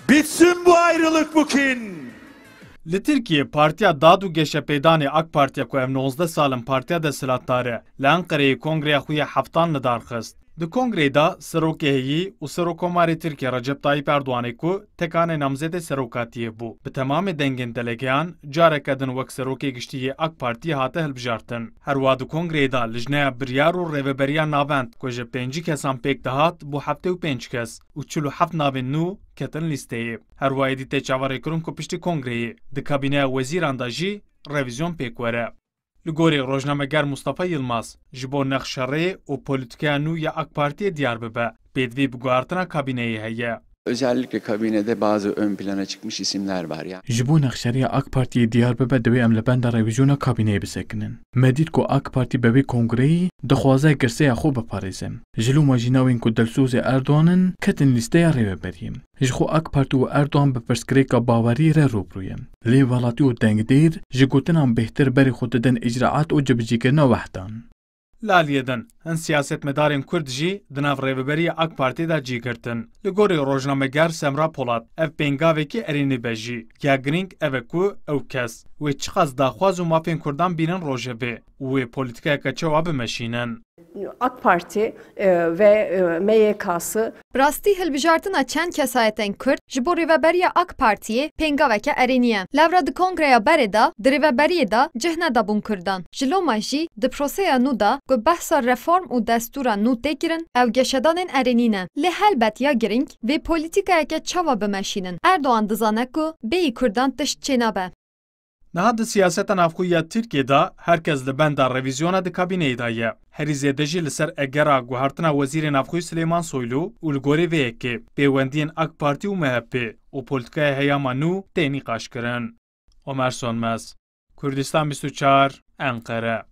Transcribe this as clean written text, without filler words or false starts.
Bitsin bu ayrılık bu kin. Li Tirkiye Partiya Dad û Geşepêdanê AK Partiya ku ev 19 salin Partiya Desthilatdar e li Enqereyê Kongreya xwe yê heftan li dar xist. Di kongrê da Serokê Heyî û Serokkomarê Tirkiye Recep Tayyip Erdoganê ku tekanê namzedê serokatiyê bû. Bi temamê dengên delegeyan careke din wek Serokê Giştî AK Partiyê hate hilbijartin. Herwa di kongrê da lijneya biryar û rêveberiya navend ku ji 5 kesan pêk dihat bû 75 kes û 47 navên nû ketin lîsteyê. Herwa êdî tê çavarêkirin ku piştî kongreyê di kabîneya wezîran da jî revîzyon pêk were. Li gorê rojnameger Mustafa Yılmaz ji bo nexşerê û polîtikeya nû ya AK Parti'ye diyar bibe. Pêdivî biguartina kabîneyê heye. Özellikle kabinede bazı ön plana çıkmış isimler var ya. Ji bo nexşeriya AK Parti'ye diyar bibe divê em li benda revîzyona kabîneyê bisekinin. Me dît ku AK Parti bi vê kongreyî dixwaze girseya xwe biparêze. Ji lûma jî navên ku Dilsozê Erdoganin ketin lîsteya rêveberiyê. Ji xwe AK Parti û Erdogan bi pirsgirêka bawerî re rûbirû ye. Lê welatî û dengdêr ji gotinan bêhtir berê xwe didin icraat û cibicîkirina wehdan. Laliyedin, hin siyasetmedarên Kurd jî di nav rêveberiya AK Partî da cî girtin. Li gorê rojnameger Semra Polat, ev pêngavekî erênî be jî. Ya girîng ev e ku ew kes wê çiqas daxwaz û mafên Kurdan bînin rojevê û wê polîtikayeke çawa bimeşînin. AK Parti ve MYK'sı Rastî hilbijartina çend kesayetên Kurd ji bo rêveberiya AK Partiyê pêngaveke erênî ye. Lewra di kongreya berê da di rêveberiyê da cih nedabûn Kurdan. Ji loma jî di proseya nû da ku behsa reform û destûra nû tê kirin ew geşedanên erênî ne. Lê helbet ya girîng vê polîtikayeke çawa bimeşînin. Erdogan dizane ku bêyî Kurdan tişt çênabe. Niha di siyaseta navxweya Tirkiyê herkes li benda revîzyona di kabîneyê da ye. Herî zêde jî li ser egera guhartina Wezîrê Navxwî Silêman Soylu û li gorî vê yekê pêwendiyên AK Parti û MHP û polîtikaya heyama nû tê nîqaşkirin. Ömer Sönmez, Kurdistan 24, Enqere.